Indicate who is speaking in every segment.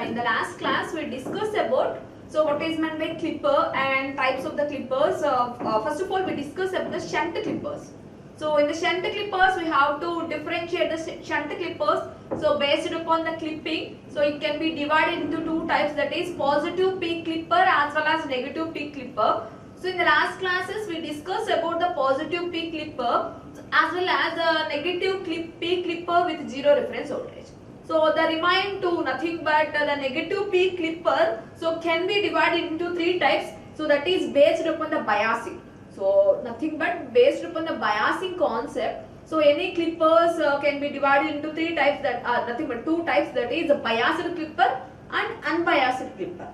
Speaker 1: in the last class we discussed about what is meant by clipper and types of the clippers. First of all, we discussed about the shunt clippers. So in the shunt clippers, we have to differentiate the shunt clippers. So based upon the clipping, so it can be divided into two types, that is positive peak clipper as well as negative peak clipper. So in the last classes, we discussed about the positive peak clipper as well as the negative peak clipper with zero reference voltage. So the remaining two, nothing but the negative peak clipper, so can be divided into three types. So that is based upon the biasing. So nothing but based upon the biasing concept. So any clippers can be divided into three types, that are nothing but two types, that is biased clipper and unbiased clipper.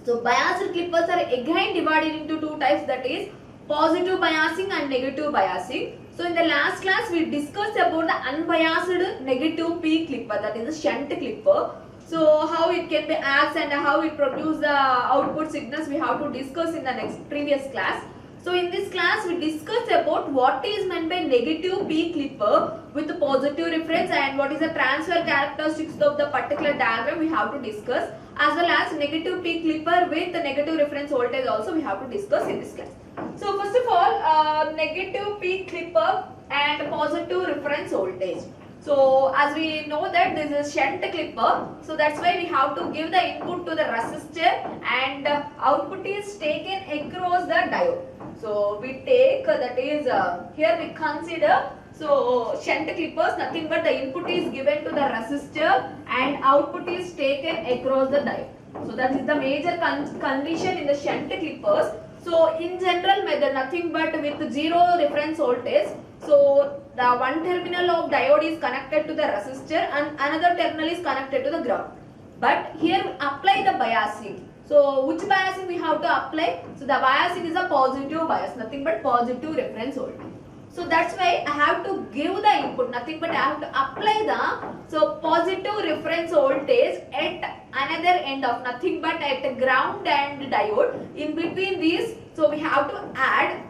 Speaker 1: So biased clippers are again divided into two types, that is positive biasing and negative biasing. So in the last class we discussed about the unbiased negative peak clipper, that is a shunt clipper. So how it can be acts and how it produces the output signals we have to discuss in the previous class. So in this class we discussed about what is meant by negative peak clipper with the positive reference and what is the transfer characteristics of the particular diagram we have to discuss, as well as negative peak clipper with the negative reference voltage also we have to discuss in this class. So first of all, negative peak clipper and positive reference voltage. So as we know that this is shunt clipper, so that's why we have to give the input to the resistor and output is taken across the diode. So we take that is here we consider, so shunt clippers, nothing but the input is given to the resistor and output is taken across the diode. So that is the major condition in the shunt clippers. So in general method, nothing but with zero reference voltage. So the one terminal of diode is connected to the resistor and another terminal is connected to the ground. But here we apply the biasing. So which biasing we have to apply? So the biasing is a positive bias, nothing but positive reference voltage. So that's why I have to give the input, nothing but I have to apply the positive reference voltage at another end of, nothing but at ground and diode. In between these, so we have to add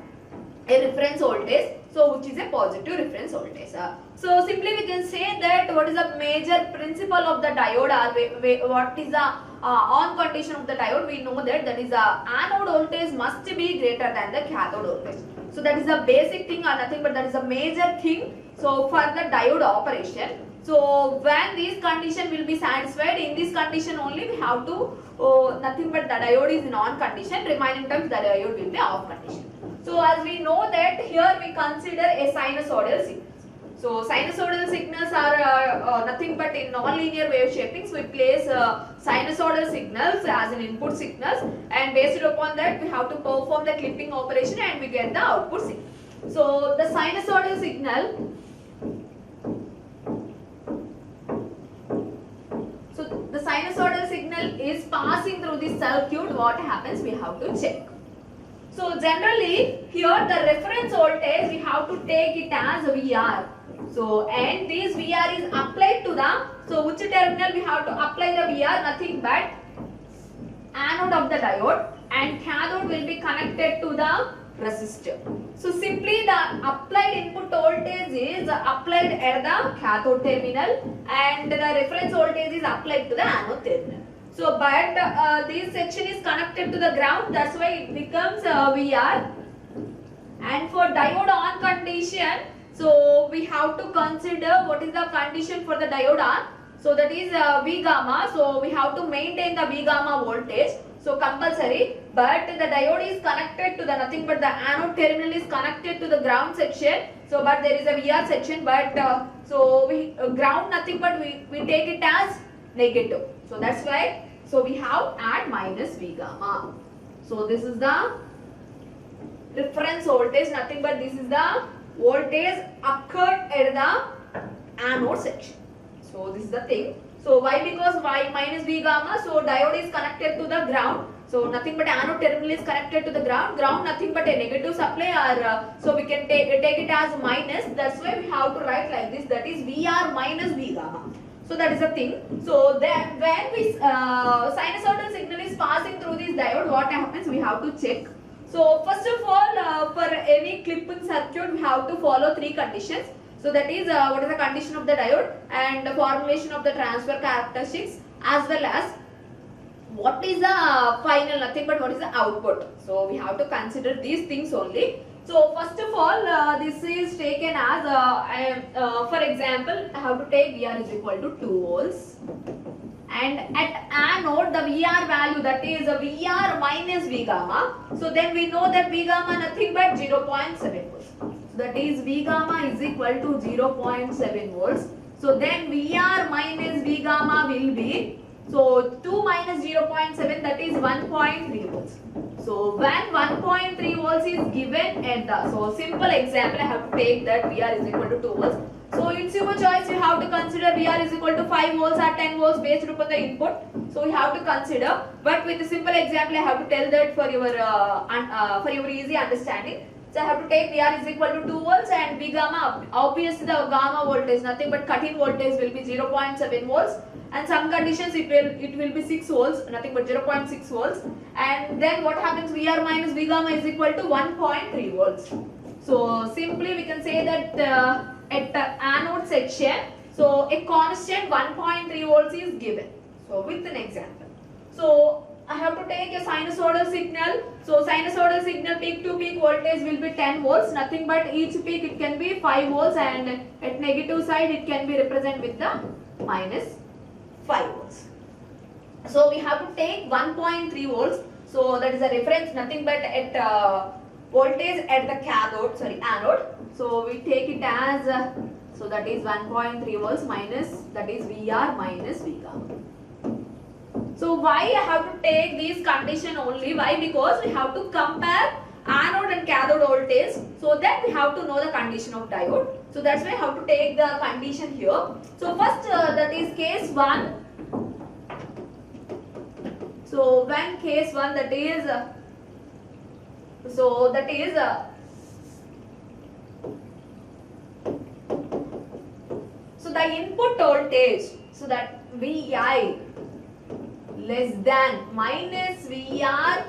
Speaker 1: a reference voltage, so which is a positive reference voltage. So simply we can say that what is the major principle of the diode, or what is the on condition of the diode. We know that is the anode voltage must be greater than the cathode voltage. So that is a basic thing or nothing but that is a major thing. So for the diode operation, so when this condition will be satisfied, in this condition only we have to nothing but the diode is in on condition, remaining times the diode will be off condition. So as we know that here we consider a sinusoidal signal. So sinusoidal signals are nothing but in non-linear wave shaping. So we place sinusoidal signals as an input signals, and based upon that we have to perform the clipping operation and we get the output signal. So the sinusoidal signal, so the sinusoidal signal is passing through this circuit. What happens, we have to check. So generally here the reference voltage we have to take it as VR. So and this VR is applied to the, so which terminal we have to apply the VR, nothing but anode of the diode, and cathode will be connected to the resistor. So simply the applied input voltage is applied at the cathode terminal and the reference voltage is applied to the anode terminal. So but this section is connected to the ground, that's why it becomes VR. And for diode on condition, so we have to consider what is the condition for the diode on. So that is V gamma. So we have to maintain the V gamma voltage. So compulsory. But the diode is connected to the nothing but the anode terminal is connected to the ground section. So but there is a VR section. But so we ground nothing but we take it as negative. So that's why. So we have add minus V gamma. So this is the reference voltage, nothing but this is the voltage occurred at the anode section. So this is the thing. So why? Because Y minus V gamma, so diode is connected to the ground. So nothing but anode terminal is connected to the ground. Ground nothing but a negative supply, or so we can take it as minus. That's why we have to write like this, that is VR minus V gamma. So that is the thing. So then when we sinusoidal signal is passing through this diode, what happens? We have to check. So first of all, for any clipping circuit, we have to follow three conditions. So that is what is the condition of the diode and the formulation of the transfer characteristics, as well as what is the final, nothing but what is the output. So we have to consider these things only. So first of all, this is taken as for example, I have to take VR is equal to 2 volts, and at anode the VR value, that is VR minus V gamma. So then we know that V gamma nothing but 0.7 volts. So that is V gamma is equal to 0.7 volts. So then VR minus V gamma will be, so 2 minus 0.7, that is 1.3 volts. So when 1.3 volts is given at the, so simple example I have to take that VR is equal to 2 volts. So it's your choice, you have to consider VR is equal to 5 volts or 10 volts based upon the input. So you have to consider, but with a simple example I have to tell that for your easy understanding. So I have to take VR is equal to 2 volts and V gamma, obviously the gamma voltage nothing but cut-in voltage will be 0.7 volts, and some conditions it will be 6 volts, nothing but 0.6 volts, and then what happens, VR minus V gamma is equal to 1.3 volts. So simply we can say that at the anode section, so a constant 1.3 volts is given. So with an example, so I have to take a sinusoidal signal. So sinusoidal signal peak to peak voltage will be 10 volts, nothing but each peak it can be 5 volts, and at negative side it can be represented with the minus 5 volts. So we have to take 1.3 volts. So that is a reference, nothing but at voltage at the anode. So we take it as so that is 1.3 volts minus, that is VR minus V gamma. So why I have to take this condition only? Why? Because we have to compare anode and cathode voltage. So that we have to know the condition of diode. So that's why I have to take the condition here. So first that is case 1. So when case 1, that is so the input voltage, so that Vi less than minus VR,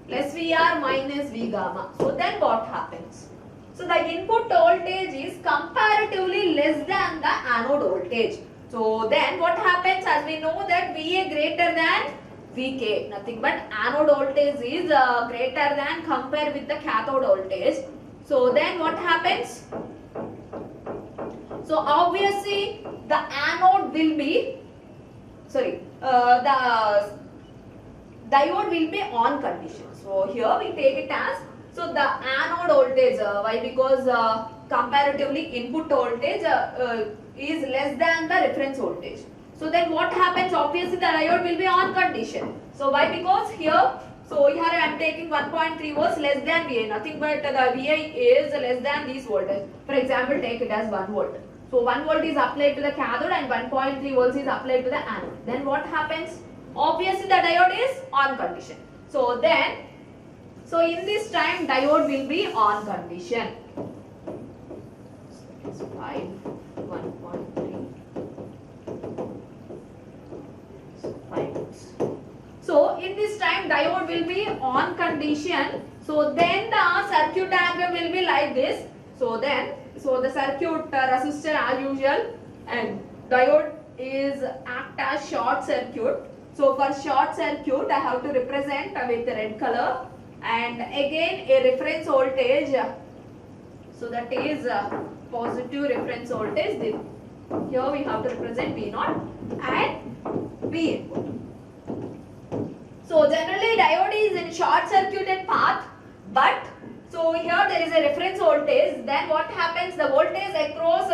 Speaker 1: less VR minus V gamma. So then what happens? So the input voltage is comparatively less than the anode voltage. So then what happens, as we know that Va greater than Vk, nothing but anode voltage is greater than compared with the cathode voltage. So then what happens? So obviously the anode will be, the diode will be on condition. So here we take it as, so the anode voltage, why? Because comparatively input voltage is less than the reference voltage. So then what happens, obviously the diode will be on condition. So why? Because here, so here I am taking 1.3 volts less than Va, nothing but the Va is less than this voltage. For example, take it as 1 volt. So 1 volt is applied to the cathode and 1.3 volts is applied to the anode. Then what happens? Obviously the diode is on condition. So then, so in this time diode will be on condition. So 5, 1.3, so 5 volts. So in this time diode will be on condition. So then the circuit diagram will be like this. So then, so the circuit resistor as usual, and diode is act as short circuit. So for short circuit I have to represent with red color, and again a reference voltage. So that is positive reference voltage. Here we have to represent V0 and V input. So generally diode is in short circuited path, but so here there is a reference voltage. Then what happens? The voltage across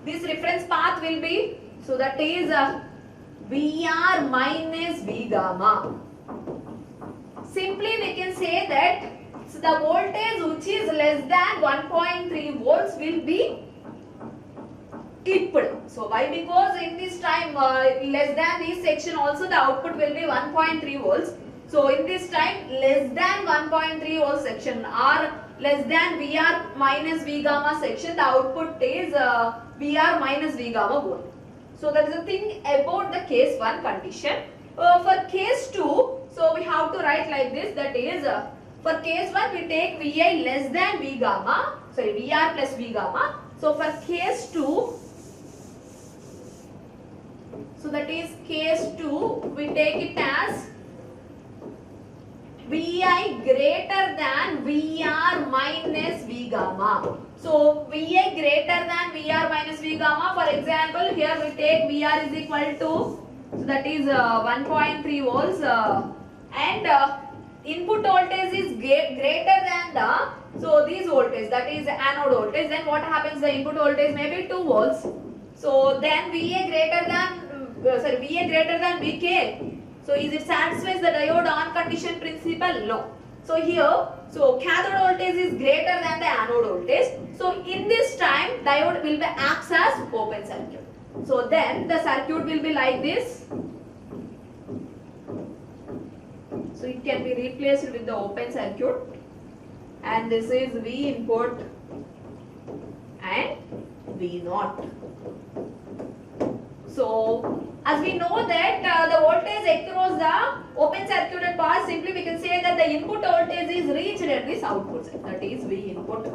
Speaker 1: this reference path will be, so that is VR minus V gamma. Simply we can say that, so the voltage which is less than 1.3 volts will be clipped. So why? Because in this time less than this section also the output will be 1.3 volts. So in this time less than 1.3 volts section or less than VR minus V gamma section, the output is VR minus V gamma volt. So that is the thing about the case 1 condition. For case 2, so we have to write like this, that is for case 1 we take Vi less than V gamma, VR plus V gamma. So for case 2, So that is case 2, we take it as Vi greater than Vr minus V gamma. So Vi greater than Vr minus V gamma. For example, here we take Vr is equal to, so that is 1.3 volts and input voltage is greater than the, so this voltage, that is anode voltage. Then what happens? The input voltage may be 2 volts. So then Va greater than Va greater than Vk. So is it satisfies the diode on condition principle? No. So here, so cathode voltage is greater than the anode voltage. So in this time, diode will be acts as open circuit. So then the circuit will be like this. So it can be replaced with the open circuit. And this is V input and V naught. So as we know that the voltage across the open circuited path, simply we can say that the input voltage is reached at this output side, that is V input.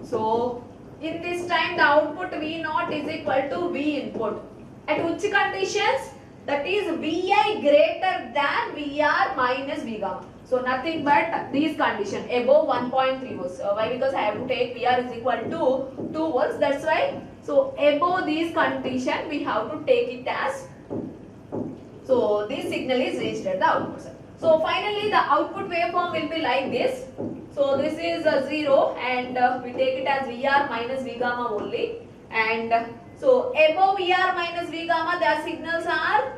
Speaker 1: So in this time the output V naught is equal to V input. At which conditions? That is Vi greater than Vr minus V gamma. So nothing but these conditions above 1.3 volts. Why? Because I have to take Vr is equal to 2 volts. That's why. So above these conditions we have to take it as, so this signal is reached at the output side. So finally the output waveform will be like this. So this is 0 and we take it as Vr minus V gamma only. And so above Vr minus V gamma their signals are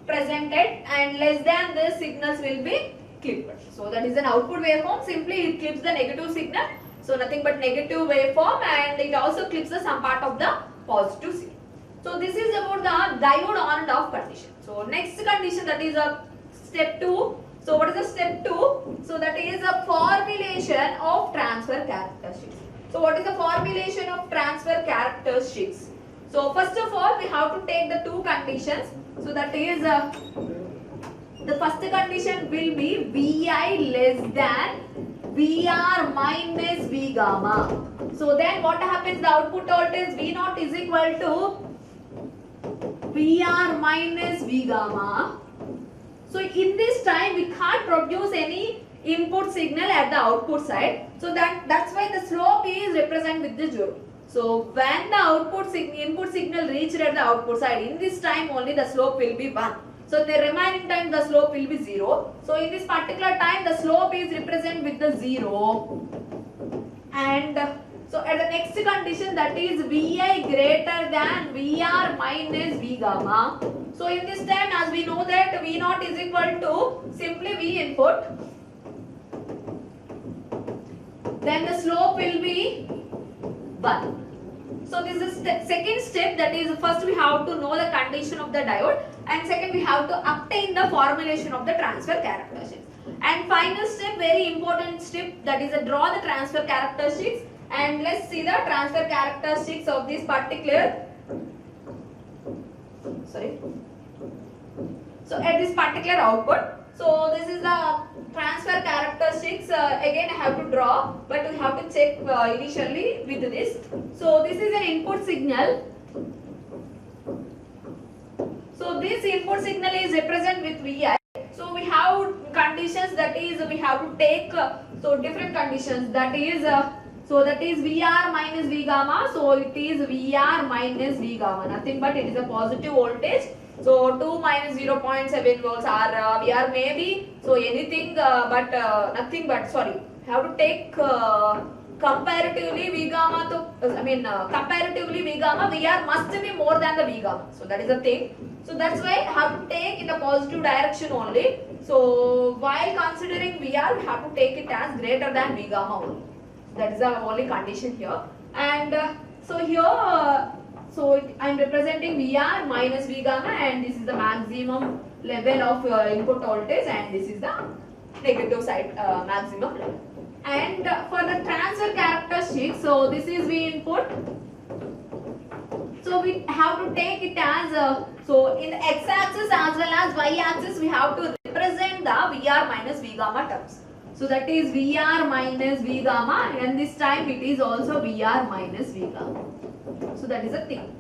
Speaker 1: presented and less than this signals will be clipped. So that is an output waveform. Simply it clips the negative signal. So nothing but negative waveform, and it also clips the some part of the positive signal. So this is about the diode on and off condition. So next condition, that is a step 2. So what is the step 2? So that is a formulation of transfer characteristics. So what is the formulation of transfer characteristics? So first of all we have to take the two conditions. So that is the first condition will be Vi less than Vr minus V gamma. So then what happens? The output voltage V naught is equal to Vr minus V gamma. So in this time we can't produce any input signal at the output side. So that's why the slope is represented with the 0. So when the input signal reached at the output side, in this time only the slope will be 1. So in the remaining time the slope will be 0. So in this particular time the slope is represented with the 0. And so at the next condition, that is Vi greater than Vr minus V gamma. So in this time, as we know that V naught is equal to simply V input. Then the slope will be 1. So this is the second step, that is first we have to know the condition of the diode, and second we have to obtain the formulation of the transfer characteristics. And final step, very important step, that is draw the transfer characteristics, and let's see the transfer characteristics of this particular, so at this particular output. So this is the transfer characteristics. Again I have to draw, but we have to check initially with this. So this is an input signal. So this input signal is represented with Vi. So we have conditions, that is we have to take so different conditions, that is Vr minus V gamma. So it is Vr minus V gamma, nothing but it is a positive voltage. So 2 minus 0.7 volts are Vr maybe, so anything but nothing but, have to take comparatively V gamma to, comparatively V gamma, Vr must be more than the V gamma. So that is the thing. So that's why I have to take in the positive direction only. So while considering Vr, we have to take it as greater than V gamma only. That is the only condition here. And so here, so I am representing Vr minus V gamma, and this is the maximum level of input voltage, and this is the negative side maximum level. And for the transfer characteristics, so this is V input. So we have to take it as so in the x-axis as well as y-axis we have to represent the Vr minus V gamma terms. So that is Vr minus V gamma, and this time it is also Vr minus V gamma. So that is a thing.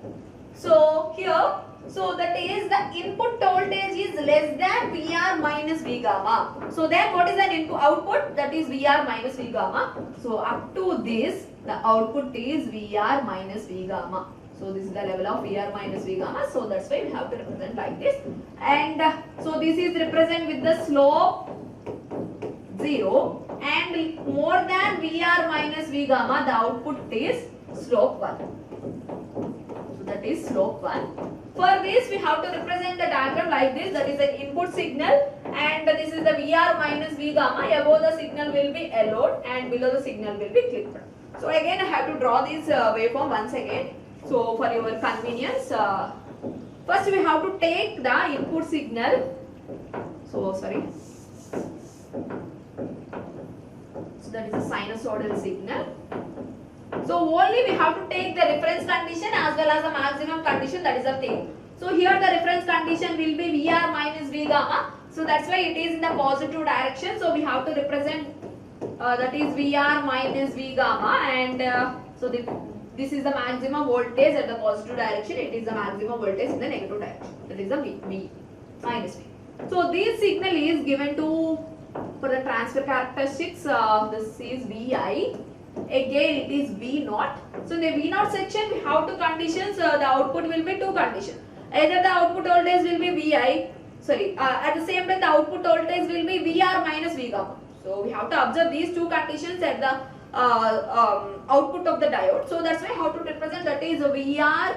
Speaker 1: So here, so that is the input voltage is less than VR minus V gamma. So then what is an input output? That is VR minus V gamma. So up to this, the output is VR minus V gamma. So this is the level of VR minus V gamma. So that's why we have to represent like this. And so this is represent with the slope 0 and more than VR minus V gamma, the output is slope 1. So that is slope 1. For this we have to represent the diagram like this. That is the input signal and this is the VR minus V gamma. Above the signal will be LOD and below the signal will be clipped. So again I have to draw this waveform once again. So for your convenience, first we have to take the input signal. So sorry. So that is a sinusoidal signal. So only we have to take the reference condition as well as the maximum condition, that is the thing. So here the reference condition will be VR minus V gamma. So that's why it is in the positive direction. So we have to represent that is VR minus V gamma and so this is the maximum voltage at the positive direction. It is the maximum voltage in the negative direction. That is the V minus V. So this signal is given to for the transfer characteristics. This is Vi. Again it is V naught. So in the V naught section we have two conditions. The output will be two conditions. Either the output voltage will be Vi. At the same time the output voltage will be VR minus V gamma. So we have to observe these two conditions at the output of the diode. So that's why how to represent that is VR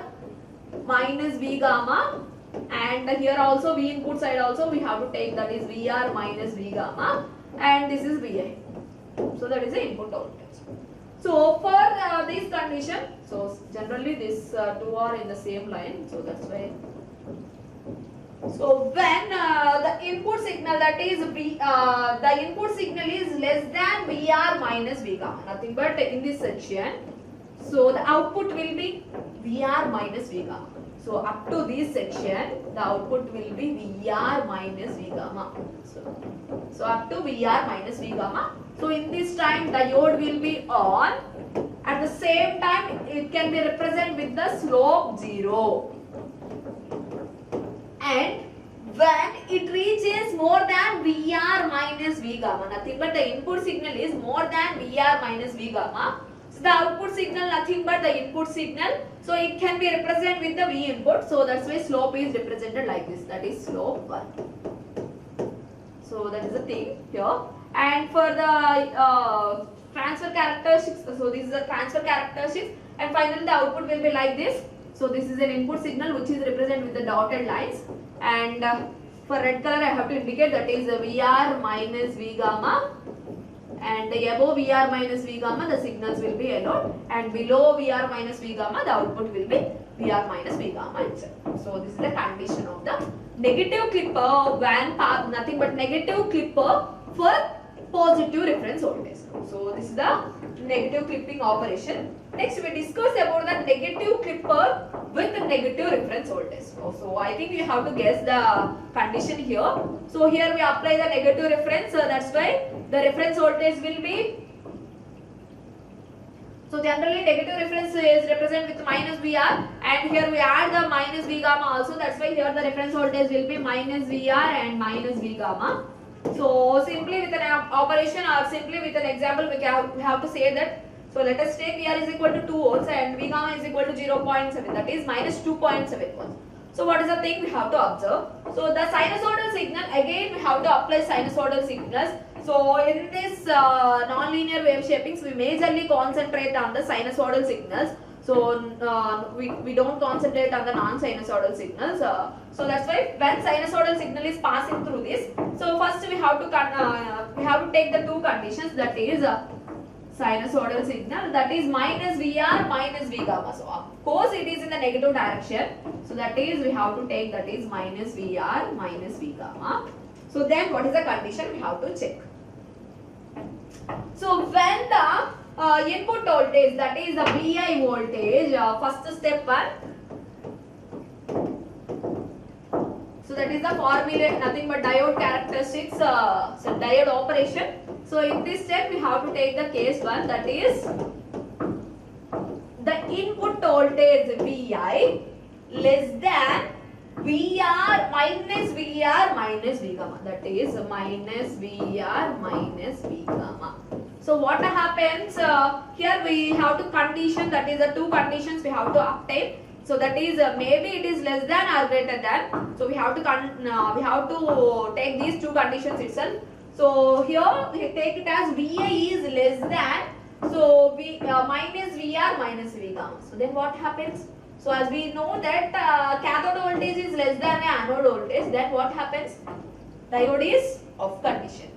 Speaker 1: minus V gamma, and here also V input side also we have to take that is VR minus V gamma, and this is Vi. So that is the input voltage. So for this condition, so generally these two are in the same line. So that's why. So when the input signal that is the input signal is less than VR minus V gamma, nothing but in this section. So the output will be VR minus V gamma. So up to this section, the output will be VR minus V gamma. So up to VR minus V gamma. So in this time, diode will be on. At the same time, it can be represented with the slope 0. And when it reaches more than VR minus V gamma, nothing but the input signal is more than VR minus V gamma. So the output signal nothing but the input signal. So it can be represented with the V input. So that's why slope is represented like this. That is slope 1. So that is the thing here. And for the transfer characteristics, so this is the transfer characteristics, and finally the output will be like this. So this is an input signal which is represented with the dotted lines, and for red color I have to indicate that is VR minus V gamma, and above VR minus V gamma the signals will be yellow, and below VR minus V gamma the output will be VR minus V gamma itself. So this is the condition of the negative clipper when nothing but negative clipper for positive reference voltage. So this is the negative clipping operation. Next we discuss about the negative clipper with the negative reference voltage. So I think you have to guess the condition here. So here we apply the negative reference. That's why the reference voltage will be. So generally negative reference is represented with minus VR, and here we add the minus V gamma also. That's why here the reference voltage will be minus VR and minus V gamma. So simply with an operation or simply with an example we have to say that. So let us take VR is equal to 2 volts and V gamma is equal to 0.7, that is minus 2.7 volts. So what is the thing we have to observe? So the sinusoidal signal, again we have to apply sinusoidal signals. So in this non-linear wave shapings we majorly concentrate on the sinusoidal signals. So we don't concentrate on the non-sinusoidal signals. So that's why when sinusoidal signal is passing through this, so first we have to take the two conditions, that is sinusoidal signal, that is minus VR minus V gamma. So of course it is in the negative direction. So that is we have to take that is minus VR minus V gamma. So then what is the condition we have to check. So when the input voltage, that is the Vi voltage, first step 1. So that is the formula, nothing but diode characteristics, so diode operation. So in this step we have to take the case 1, that is the input voltage Vi less than VR minus VR minus V gamma. That is minus VR minus V gamma. So what happens here? We have to condition, that is the two conditions we have to obtain. So that is maybe it is less than or greater than. So we have to take these two conditions itself. So here we take it as VA is less than, so V minus VR minus V gamma. So then what happens? So as we know that cathode voltage is less than anode voltage, then what happens? Diode is off condition.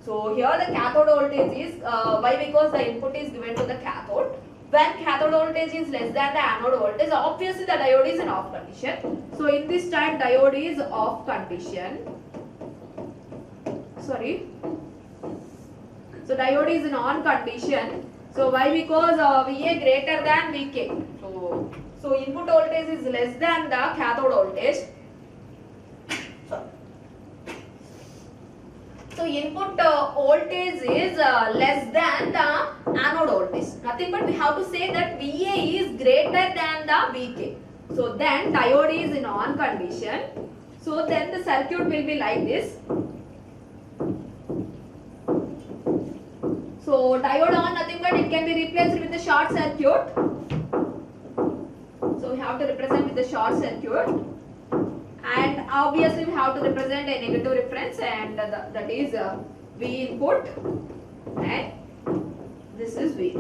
Speaker 1: So here the cathode voltage is why? Because the input is given to the cathode. When cathode voltage is less than the anode voltage, obviously the diode is in off condition. So in this time diode is off condition. Sorry. So diode is in on condition. So why? Because VA greater than VK. So input voltage is less than the cathode voltage. So input voltage is less than the anode voltage. Nothing but we have to say that VA is greater than the VK. So then diode is in on condition. So then the circuit will be like this. So diode on, nothing but it can be replaced with the short circuit. So we have to represent with the short circuit. And obviously we have to represent a negative reference, and that is V input, and this is V.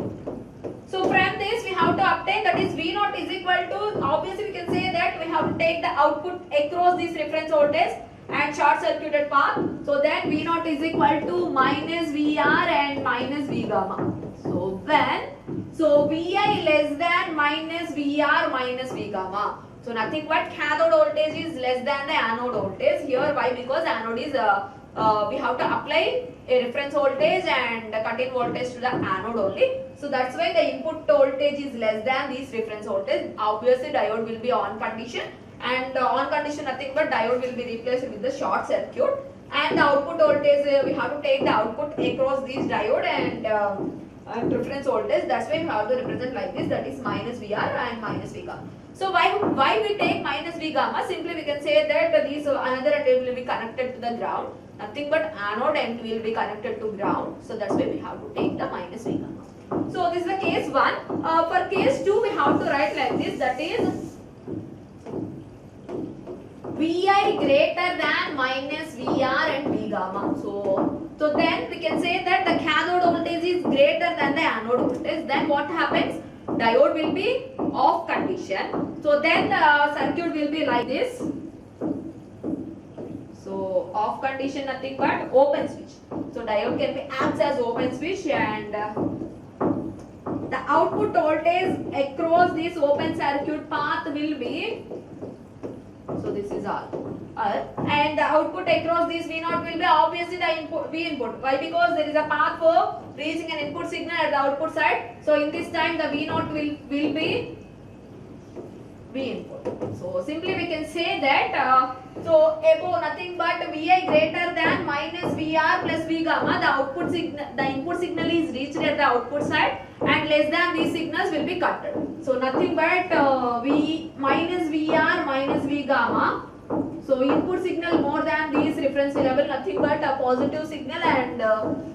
Speaker 1: So from this we have to obtain, that is V naught is equal to, obviously we can say that we have to take the output across this reference voltage and short circuited path. So then V naught is equal to minus VR and minus V gamma. So when, so VI less than minus VR minus V gamma. So nothing but cathode voltage is less than the anode voltage. Here why? Because anode is we have to apply a reference voltage and contain voltage to the anode only. So that's why the input voltage is less than this reference voltage. Obviously diode will be on condition, and on condition nothing but diode will be replaced with the short circuit, and the output voltage we have to take the output across this diode and reference voltage. That's why we have to represent like this, that is minus VR and minus V gamma. So why we take minus V gamma? Simply we can say that these another end will be connected to the ground. Nothing but anode end will be connected to ground. So that's why we have to take the minus V gamma. So this is the case 1. For case 2 we have to write like this, that is VI greater than minus VR and V gamma. So then we can say that the cathode voltage is greater than the anode voltage. Then what happens? Diode will be off condition. So then the circuit will be like this. So off condition nothing but open switch. So diode can be acts as open switch, and the output voltage across this open circuit path will be, so this is R, and the output across this V naught will be obviously the input V input. Why? Because there is a path for reaching an input signal at the output side. So in this time the V naught will be V input. So simply we can say that so above nothing but Vi greater than minus VR plus V gamma, the output signal, the input signal is reached at the output side, and less than these signals will be cutted. So nothing but V minus VR minus V gamma. So input signal more than these reference level, nothing but a positive signal, and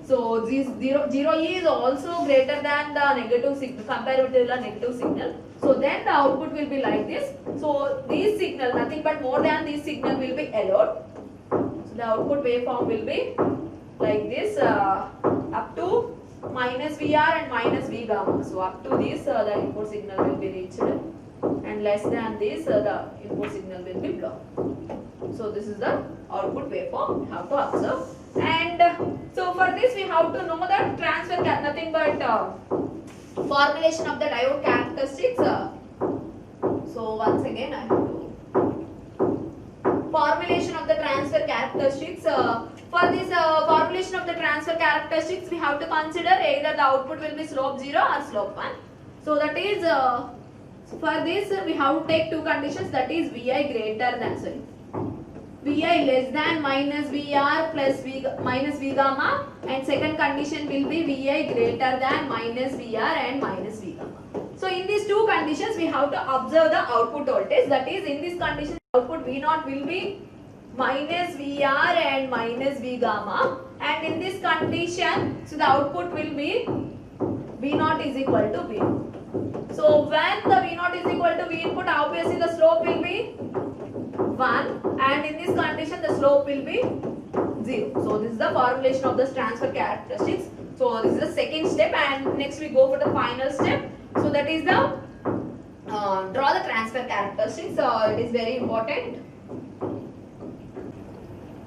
Speaker 1: so this zero is also greater than the negative signal, compared with the negative signal. So then the output will be like this. So this signal, nothing but more than this signal will be allowed. So the output waveform will be like this up to minus VR and minus V gamma. So up to this the input signal will be reached, and less than this the input signal will be blocked. So this is the output waveform we have to observe. And so for this we have to know that transfer nothing but formulation of the diode characteristics. So once again I have to formulation of the transfer characteristics. For this formulation of the transfer characteristics, we have to consider either the output will be slope 0 or slope 1. So that is for this we have to take two conditions, that is Vi greater than Vi less than minus VR plus minus V gamma, and second condition will be Vi greater than minus VR and minus V gamma. So in these two conditions we have to observe the output voltage. That is, in this condition output V naught will be minus VR and minus V gamma, and in this condition so the output will be V naught is equal to V. So when the V naught is equal to V input, obviously the slope will be 1, and in this condition the slope will be 0. So this is the formulation of the transfer characteristics. So this is the second step, and next we go for the final step. So that is the draw the transfer characteristics. It is very important.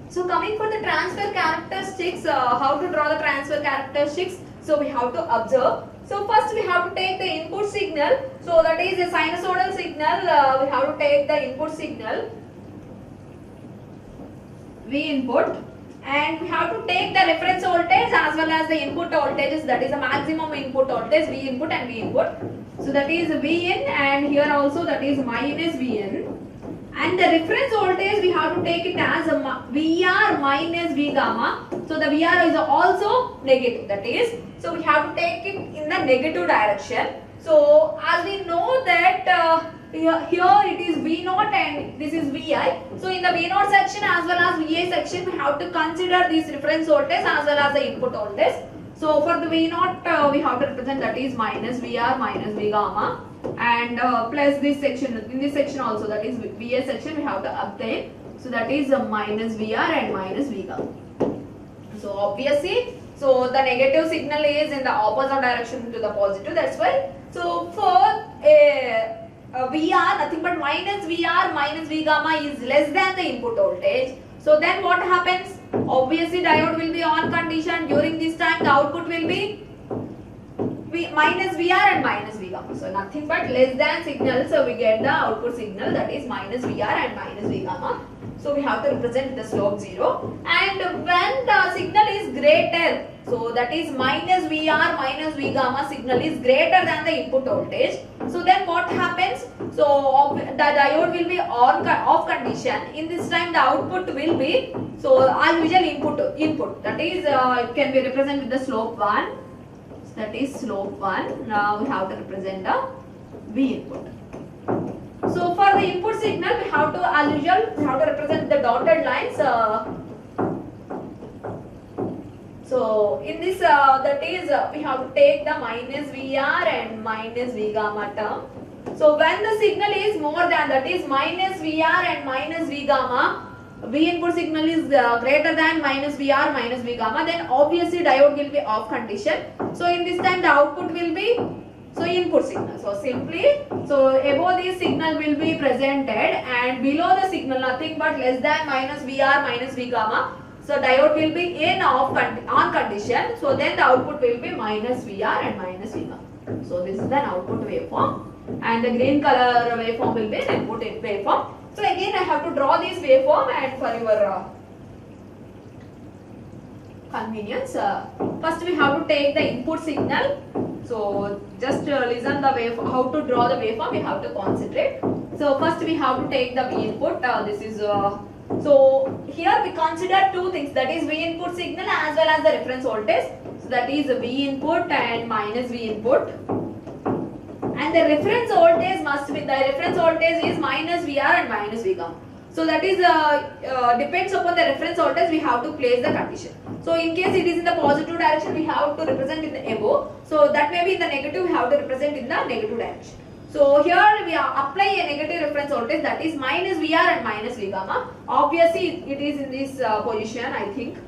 Speaker 1: So coming for the transfer characteristics, how to draw the transfer characteristics? So we have to observe. So first we have to take the input signal. So that is a sinusoidal signal. We have to take the input signal V input, and we have to take the reference voltage as well as the input voltages, that is the maximum input voltage V input and V input. So that is V in, and here also that is minus V in, and the reference voltage we have to take it as a VR minus V gamma. So the VR is also negative, that is, so we have to take it in the negative direction. So as we know that here it is V naught and this is Vi. So in the V naught section as well as Va section we have to consider this reference voltage as well as the input voltage. So for the V naught we have to represent, that is minus VR minus V gamma, and plus this section, in this section also, that is Va section we have to obtain. So that is minus VR and minus V gamma. So obviously, so the negative signal is in the opposite direction to the positive, that's why. So for VR, nothing but minus VR minus V gamma is less than the input voltage. So then what happens? Obviously diode will be on condition. During this time the output will be minus VR and minus V gamma. So nothing but less than signal. So we get the output signal, that is minus VR and minus V gamma. So we have to represent the slope 0. And when the signal is greater, so that is minus VR minus V gamma signal is greater than the input voltage. So then what happens? So the diode will be off condition. In this time the output will be, so our usual input, that is it can be represented with the slope 1. So that is slope 1. Now we have to represent the V input. So for the input signal we have to, as usual, we have to represent the dotted lines. So in this that is we have to take the minus VR and minus V gamma term. So when the signal is more than, that is minus VR and minus V gamma, V input signal is greater than minus VR minus V gamma, then obviously diode will be off condition. So in this time the output will be, so input signal. So simply, so above this signal will be presented, and below the signal nothing but less than minus VR minus V gamma. So diode will be in on condition. So then the output will be minus VR and minus V gamma. So this is the output waveform, and the green color waveform will be an input waveform. So again I have to draw this waveform, and for your convenience, first we have to take the input signal. So just listen the wave, how to draw the waveform we have to concentrate. So first we have to take the V input. This is so here we consider two things, that is V input signal as well as the reference voltage. So that is V input and minus V input, and the reference voltage must be, the reference voltage is minus VR and minus V gamma. So that is depends upon the reference voltage we have to place the condition. So in case it is in the positive direction we have to represent in the above. So that may be in the negative, we have to represent in the negative direction. So here we apply a negative reference voltage, that is minus VR and minus V gamma. Obviously it is in this position, I think.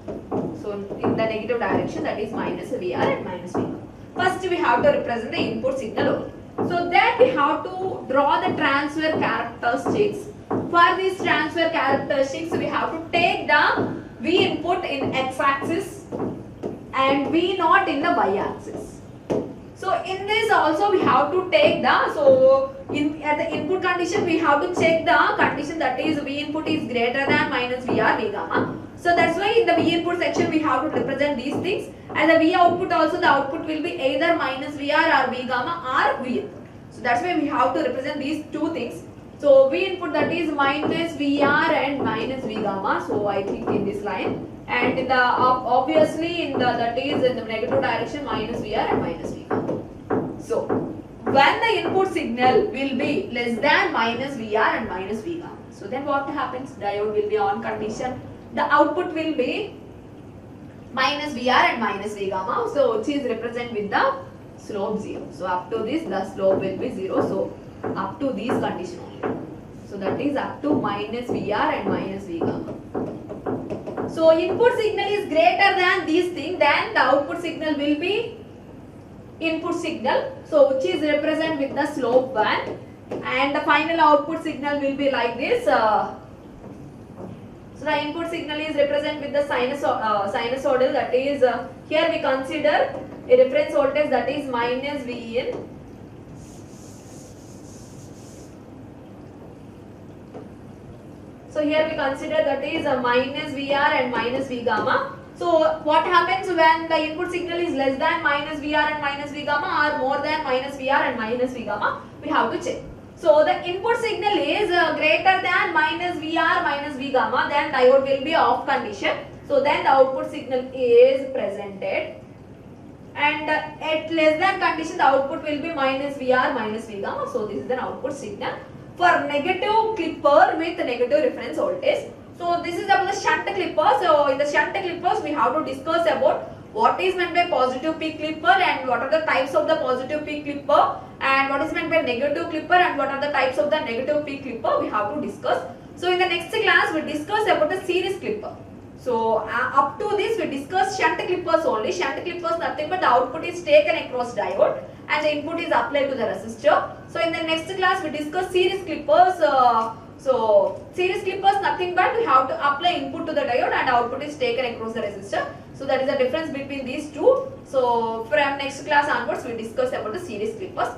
Speaker 1: So in the negative direction, that is minus VR and minus V gamma. First we have to represent the input signal only. So then we have to draw the transfer characteristics. For these transfer characteristics we have to take the V input in x-axis and V naught in the y-axis. So in this also we have to take the, so at the input condition we have to check the condition, that is V input is greater than minus VR V gamma. So that's why in the V input section we have to represent these things, and the V output also, the output will be either minus VR or V gamma or V input. So that's why we have to represent these two things. So V input, that is minus VR and minus V gamma. So I think in this line, and in the obviously in the, that is in the negative direction, minus VR and minus V gamma. So when the input signal will be less than minus VR and minus V gamma. So then what happens? Diode will be on condition. The output will be minus VR and minus V gamma. So which is represented with the slope 0. So up to this the slope will be 0. So up to these condition only. So that is up to minus VR and minus V gamma. So input signal is greater than these things, then the output signal will be input signal. So which is represented with the slope 1, and the final output signal will be like this. So the input signal is represented with the sinusoidal, that is here we consider a reference voltage that is minus V in. So here we consider that is a minus VR and minus V gamma. So what happens when the input signal is less than minus VR and minus V gamma or more than minus VR and minus V gamma? We have to check. So the input signal is greater than minus VR minus V gamma, then diode will be off condition. So then the output signal is presented, and at less than condition the output will be minus VR minus V gamma. So this is an output signal for negative clipper with negative reference voltage. So this is about the shunt clipper. So in the shunt clippers we have to discuss about what is meant by positive peak clipper and what are the types of the positive peak clipper, and what is meant by negative clipper and what are the types of the negative peak clipper we have to discuss. So in the next class we discuss about the series clipper. So up to this we discuss shunt clippers only. Shunt clippers nothing but the output is taken across diode and the input is applied to the resistor. So in the next class we discuss series clippers. So series clippers nothing but we have to apply input to the diode and output is taken across the resistor. So that is the difference between these two. So from next class onwards we discuss about the series clippers.